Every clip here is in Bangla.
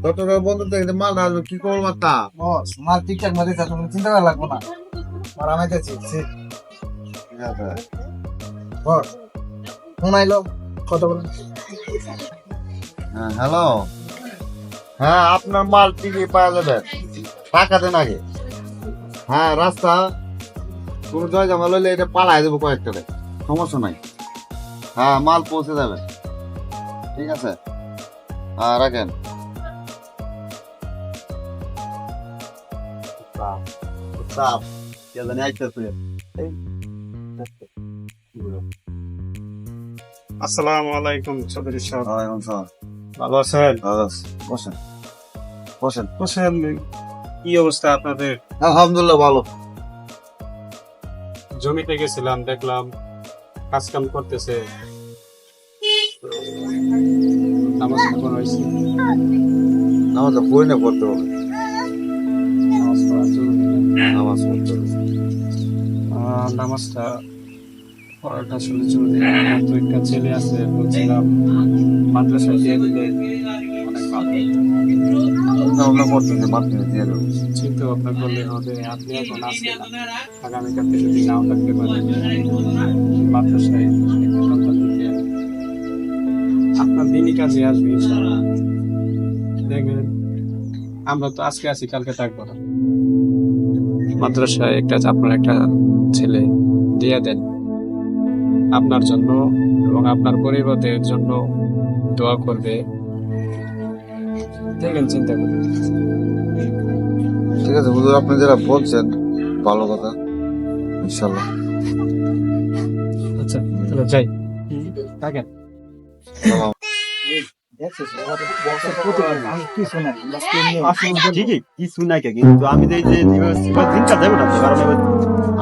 ডক্টর বন্ধু দেখে মাল না আসবে কি করবো মাত্রা বস মাল ঠিকঠাক মতো দিতে তুমি চিন্তা করা লাগবো না আর আমি যাচ্ছি ঠিক আছে বস ফোন আইলো কত বলেন হ্যাঁ হ্যালো হ্যাঁ আপনার মাল ঠিকই পাওয়া যাবে টাকা দেন আগে হ্যাঁ রাস্তা কোনো জয় জামা লইলে এটা পালাই দেবো কয়েকটা সমস্যা নাই হ্যাঁ মাল পৌঁছে যাবে ঠিক আছে হ্যাঁ রাখেন চাপ কে জানি আইতেছে আসসালামু আলাইকুম চৌধুরী সাহেব, ওয়ালাইকুম সালাম ভালো আছেন? বসেন বসেন বসেন। কি অবস্থা আপনাদের? আলহামদুলিল্লাহ ভালো জমিতে গেছিলাম, দেখলাম কাজ কাম করতেছে। নামাজ পড়া হয়েছে। নামাজ পড়ি না পড়তে হবে নামাজ পড়া জরুরি। নামাজ পড়তে হবে নামাজটা পড়াটা আসলে জরুরি। আমার তো একটা ছেলে আছে, বলছিলাম মাদ্রাসায় দিয়ে দিলে অনেক ভালো। আমরা পড়তেছি মাধ্যমে দিয়ে দেবো চিন্তা ভাবনা করলে হবে। আপনি এখন আসেন, আগামীকাল থেকে যদি নাও থাকতে পারেন মাদ্রাসায় সন্তান দিকে আপনার দিনই কাজে আসবে ইনশাআল্লাহ। দেখবেন আমরা তো আজকে আছি, কালকে থাকবো না। মাদ্রাসায় আপনার একটা ছেলে দিয়ে দেন, আপনার জন্য এবং আপনার পরিবারের জন্য দোয়া করবে। দেখেন, চিন্তা করুন। ঠিক আছে হুজুর আপনি যারা বলছেন ভালো কথা ইনশাল্লাহ আচ্ছা তাহলে যাই, থাকেন। ঠিকই কিছু নাই কিন্তু আমি যে দিনটা যাবো না কারণ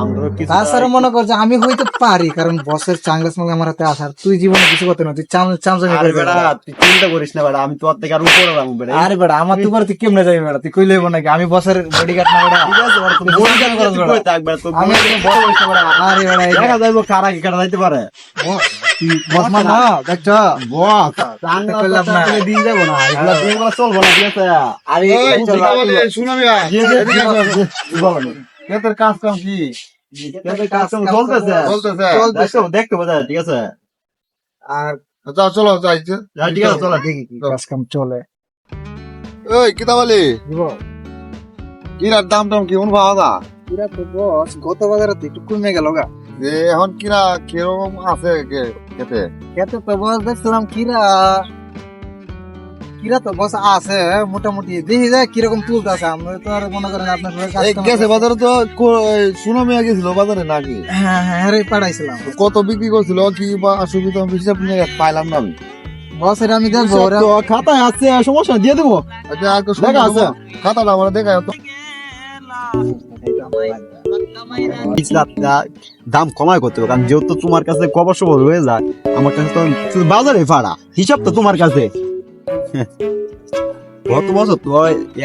আমরা কিছু তাছাড়া মনে কর যে আমি হইতে পারি, কারণ বসের চাঙ্গা সঙ্গে আমার হাতে আসার, তুই জীবনে কিছু করতে না, তুই চামচামি আরে করে বেড়া তুই চিন্তা করিস না বেড়া, আমি তোর থেকে আর উপরে যাবো বেড়া। আরে বেড়া আমার তুই তুই কেমনে যাবি বেড়া, তুই কইলে নাকি আমি বসের বডিগার্ড না বেড়া? ঠিক আছে ওর কোনো বই কেন করে তুই কই থাক বেড়া, তোর আমি বই একদম বড় হইছে বেড়া। আরে বেড়া এই দেখা যাইবো কারা কি কাটা যাইতে পারে বস মা না দেখছো বস চাঙ্গা করলাম না। তো দিন যাবো না এগুলা দিনগুলো চলবো না ঠিক আছে। আরে শুনো এদের কাজ কাম কি কাজ চলতেছে চলতেছে দেখতে বোঝা ঠিক আছে। আর যাও চলো যাইছে ঠিক আছে চলো দেখি কি কাজ কাম চলে ওই কিতা বলি দিব কিরার দাম টাম কেমন পাওয়া দা পুরা তো বস গত বাজারে তো একটু কমে গেল গা। যে এখন কিরা কিরকম আছে খেতে খেতে তো বস দেখছিলাম কিরা কিরা তো বস আছে মোটামুটি, দেখি যায় কিরকম তুলতে আছে। আমরা তো আর মনে করেন আপনার এই গেছে বাজারে তো সুনামিয়া গেছিল বাজারে নাকি হ্যাঁ হ্যাঁ আরে পাঠাইছিলাম কত বিক্রি করছিল কি বা সুবিধা হিসাব নিয়ে পাইলাম না আমি বস এটা আমি দেখবো ওরা তো খাতায় আছে সমস্যা নাই, দিয়ে দেবো। আচ্ছা আর তো দেখা আছে। খাতাটা আমার দেখা তো দাম কমায় করতে হবে কারণ যেহেতু তোমার কাছে কবর সবর হয়ে যায়, আমার কাছে তো শুধু বাজারে ভাড়া হিসাব তো তোমার কাছে। গত বছর তো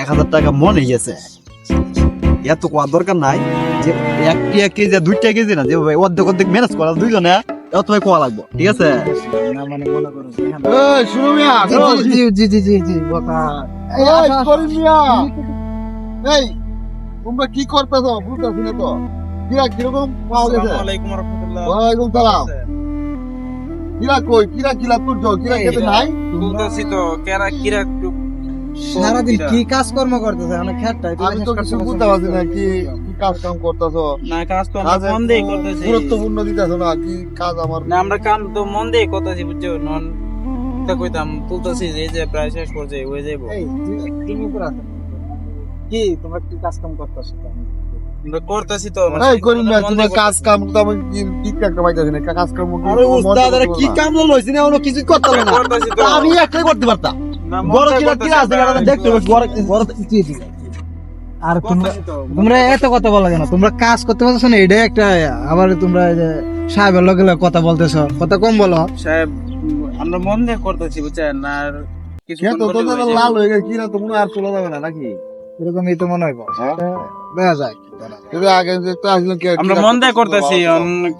1,000 টাকা মনে গেছে, এত কোয়া দরকার নাই যে 1 কেজি 2 কেজি না, যে অর্ধেক অর্ধেক ম্যানেজ করা দুইজনে এত কোয়া লাগবো ঠিক আছে। না মানে মনে করো এই সুনামিয়া জি জি জি জি জি বকা এই করিম মিয়া এই তোমরা কি করতেছো বুঝতেছি না তো কিরা কিরকম পাওয়া গেছে ওয়ালাইকুম রাহমাতুল্লাহ। ওয়ালাইকুম সালাম কিরা কই কিরা কিরা তোর কিরা খেতে নাই বলতেছি তো কেরা কিরা একটু সারাদিন কি কাজকর্ম করতেছে অনেক খেটটা আমি তো কিছু বুঝতে পারছি না কি কি কাজ কাম করতেছো না কাজ তো আমরা কাজে মন দিয়ে করতেছি গুরুত্বপূর্ণ দিতেছো না কি কাজ আমার না আমরা কাম তো মন দিয়ে করতেছি বুঝছো নন তা কইতাম তুলতেছি যে এই যে প্রায় শেষ করছে হয়ে যাইবো এই তুমি উপর আছো কি তোমরা কি কাজকাম করতেছো? আমরা করতেছি তো এই করিম না তুমি কাজ কাম তো আমি কি ঠিকঠাক পাইতাছি না কাজ কাম আরে উস্তাদ আরে কি কাম লইছি না ওনো কিছু করতে পারলো না, করতেছি তো আমি একটাই করতে পারতাম। না, বড় মন দিয়ে কিরা কিরা আছে করতেছি, দেখতে হবে বড় বড় জি জি আর তোমরা করতেছি তো। তোমরা এত কথা বলা কেন? তোমরা কাজ করতে পারছো না এটা একটা, আবার তোমরা এই যে সাহেবের লগে লগে কথা বলতেছো, কথা কম বলো। সাহেব আমরা মন দিয়ে করতেছি বুঝছেন আর কিছু কে তো তোদের লাল হয়ে গেছে কিরা তো মনে আর তোলা যাবে না নাকি এরকমই তো মনে হয় বস। হ্যাঁ? দেখা যায় কিন্তু আগে যে তো আসলে কি আমরা মন দিয়ে করতেছি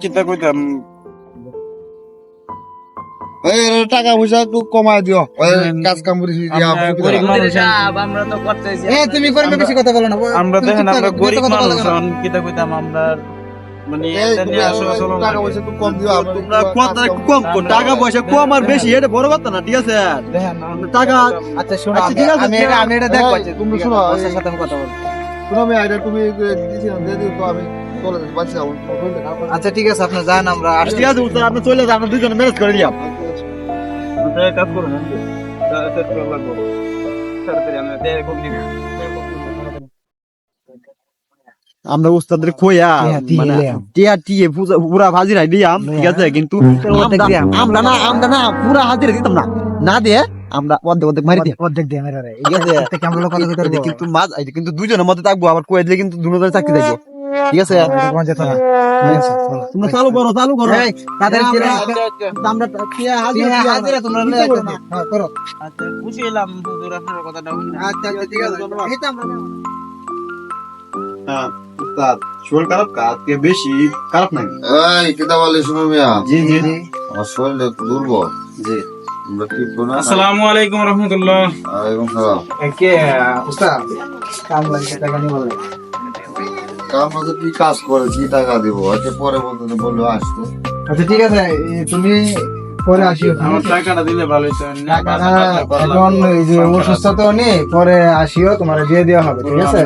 কিতা কইতাম এই টাকা পয়সা একটু কমায় দিও ওই কাজ কাম করে আমরা গরিব মানুষ আমরা তো করতেছি তুমি করবে বেশি কথা বলো না আমরা তুমি দেখেন চুপ আমরা থাকো, গরিব কথা বলো মানুষ না। কিতা কইতাম আমরা মানে এটা নিয়ে আসলে চলো টাকা পয়সা একটু কম দিও তোমরা কথা কম কর, টাকা পয়সা কম আর বেশি এটা বড় কথা না, ঠিক আছে? টাকা আচ্ছা শোনো আচ্ছা, ঠিক আছে, আমি এটা দেখবো এই, তুমি শোনো, বসের সাথে আমি কথা বলবো শুনো আমি আইডিয়া তুমি ডিসিশন দিয়ে দিও তো আমি চলে যাচ্ছি বাচ্চা আচ্ছা ঠিক আছে আপনি যান আমরা আসছি ঠিক আছে উস্তাদ, আপনি চলে যান, আমরা দুজনে ম্যানেজ করে দিলাম। কাজ করুন তাড়াতাড়ি আমরা দেখো আমরা উস্তাদের কইয়া টিয়া মানে দিলাম। টিয়া পুরা হাজিরা দিলাম, ঠিক আছে? কিন্তু অর্ধেক দিলাম। আমরা না পুরা হাজিরা দিতাম না, না দিয়ে আমরা অর্ধেক মারি দিই, অর্ধেক দিয়ে মেরে ঠিক আছে? আমরা লোক কথা কইতে কিন্তু এটা কিন্তু দুজনের মধ্যে থাকবো, আবার কয়ে দিলে কিন্তু দুজনের চাকরি থাকবো, ঠিক আছে? তোমরা চালু করো তাদের আমরা টিয়া হাজিরা তোমরা করো আচ্ছা খুশি হলাম হুজুর আপনার কথাটা আচ্ছা ঠিক আছে এই তো আমরা উস্তাদ শরীর খারাপ আজকে বেশি খারাপ নাই? এই কিতা বলে শুনো মিয়া জি জি আমার শরীর একটু দুর্বল জি। আমরা কি বলবো না আসসালামু আলাইকুম রাহমাতুল্লাহ এবং সালাম কে উস্তাদ কাম লাগে টাকা নিয়ে বলে কাম আছে কি কাজ করে কি টাকা দিব আজকে পরে বলতে বললো আসতো আচ্ছা ঠিক আছে তুমি পরে আসিও আমার টাকাটা দিলে ভালো হতো টাকাটা এখন এই যে অসুস্থ তো নেই পরে আসিও তোমার দিয়ে দেওয়া হবে ঠিক আছে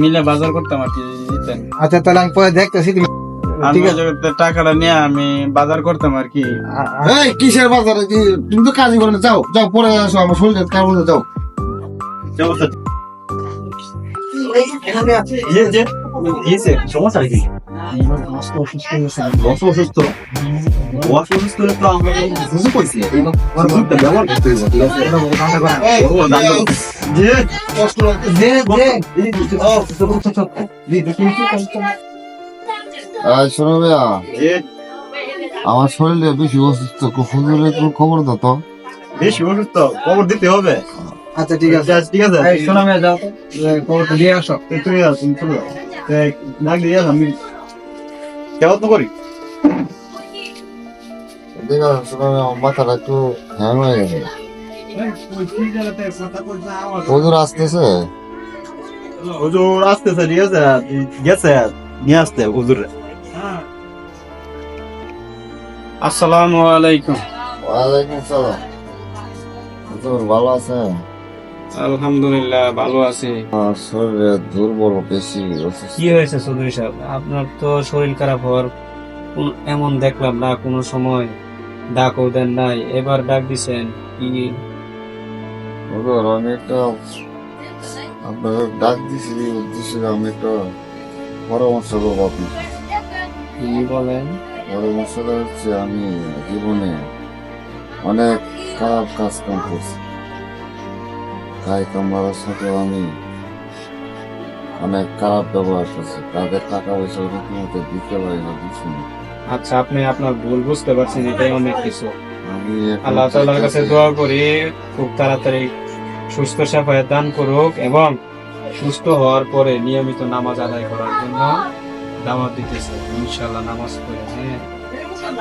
মিলে বাজার করতাম আর কি দিতেন আচ্ছা তাহলে আমি পরে দেখতেছি তুমি ঠিক আছে টাকাটা নিয়ে আমি বাজার করতাম আর কি এই কিসের বাজারে তুমি তো কাজই করে না যাও যাও পরে আসো আমার শরীর কার মধ্যে যাও সমস্যা কি? অসুস্থ হলে তো আমরা বুঝে কইছি ওষুধটা ব্যবহার করতে হইব, ঠিক আছে? জি কষ্ট লাগছে শোনো ভাইয়া আমার শরীরে বেশি অসুস্থ হুজুরের একটু খবর দাও তো বেশি অসুস্থ, খবর দিতে হবে। আচ্ছা ঠিক আছে ঠিক আছে, এই শোনো মেয়ে যাও তো খবরটা দিয়ে আসো তুমি যাও, তুমি চলে যাও। ডাক দিয়ে আমি কেমন তো করি। ঠিক আছে শোনো আমার মাথাটা একটু হ্যাং হয়ে গেছে হুজুর আসতেছে হুজুর আসতেছে, ঠিক আছে? গেছে নিয়ে আসতে হুজুর। আসসালামু আলাইকুম ওয়ালাইকুম সালাম হুজুর ভালো আছেন আলহামদুলিল্লাহ ভালো আছি আমার শরীরে দুর্বল বেশি অসুস্থ কি হয়েছে চৌধুরী সাহেব আপনার তো শরীর খারাপ হওয়ার এমন দেখলাম না কোনো সময় ডাকও দেন নাই এবার ডাক দিছেন কি হুজুর আমি একটা আপনার ডাক দিছি উদ্দেশ্যে আমি একটা পরামর্শ করবো আপনি কি বলেন পরামর্শটা হচ্ছে আমি জীবনে অনেক খারাপ কাজ কাম করছি খাই কামড়ার সাথে আমি অনেক খারাপ ব্যবহার করছি তাদের টাকা পয়সা রীতিমতো দিতে পারি না দিচ্ছি না আচ্ছা আপনি আপনার ভুল বুঝতে পারছেন এটাই অনেক কিছু আমি এখন আল্লাহ তাআলার কাছে দোয়া করি খুব তাড়াতাড়ি সুস্থ সাফায়াত দান করুক এবং সুস্থ হওয়ার পরে নিয়মিত নামাজ আদায় করার জন্য দাওয়াত দিতেছে ইনশাআল্লাহ নামাজ পড়ে হ্যাঁ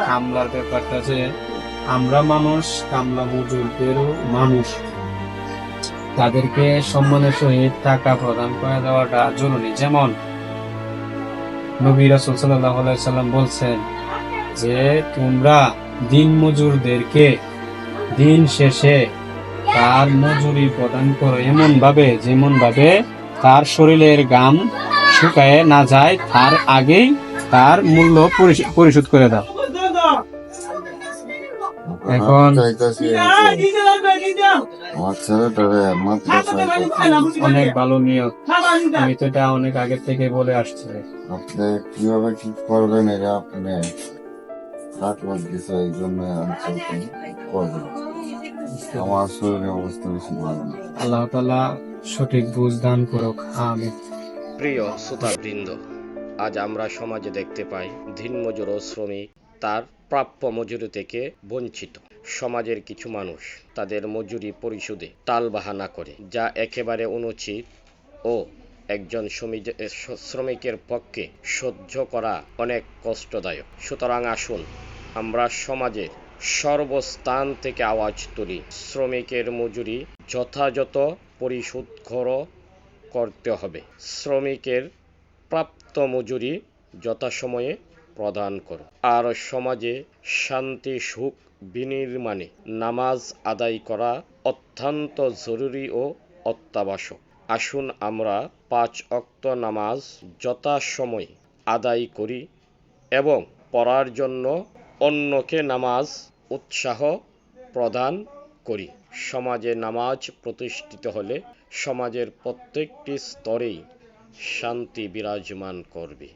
কামলার ব্যাপারটা যে আমরা মানুষ কামলা মজুরদেরও মানুষ তাদেরকে সম্মানের সহিত টাকা প্রদান করে দেওয়াটা জরুরি যেমন নবী রাসূল সাল্লাল্লাহু আলাইহি সাল্লাম বলছেন যে তোমরা দিন মজুরদেরকে দিন শেষে তার মজুরি প্রদান করো যেমন ভাবে তার শরীরের ঘাম শুকায় না যায় তার আগেই তার মূল্য পরিশোধ করে দাও এখন চাইতেছি আমার ছেলেটারে মাদ্রাসায় অনেক ভালো নিয়ত আমি তো এটা অনেক আগে থেকে বলে আসছি আপনি কিভাবে কি করবেন এটা আপনি রাত লাগতেছে এই জন্য আমি করবেন আমার শরীরের অবস্থা বেশি ভালো না আল্লাহ তাআলা সঠিক বুঝ দান করুক আমিন প্রিয় শ্রোতাবৃন্দ, আজ আমরা সমাজে দেখতে পাই দিনমজুর ও শ্রমিক তার প্রাপ্য মজুরি থেকে বঞ্চিত। সমাজের কিছু মানুষ তাদের মজুরি পরিশোধে টালবাহানা করে, যা একেবারে অনুচিত ও একজন শ্রমিকের পক্ষে সহ্য করা অনেক কষ্টদায়ক। সুতরাং আসুন আমরা সমাজের সর্বস্থান থেকে আওয়াজ তুলি, শ্রমিকের মজুরি যথাযথ পরিশোধ করতে হবে। শ্রমিকের প্রাপ্ত মজুরি যথাসময়ে প্রদান করো। আর সমাজে শান্তি সুখ বিনির্মাণে নামাজ আদায় করা অত্যন্ত জরুরি ও অত্যাবশ্যক। আসুন আমরা 5 ওয়াক্ত নামাজ যথাসময়ে আদায় করি এবং পড়ার জন্য অন্যকে নামাজ উৎসাহ প্রদান করি। সমাজে নামাজ প্রতিষ্ঠিত হলে সমাজের প্রত্যেকটি স্তরেই শান্তি বিরাজমান করবে।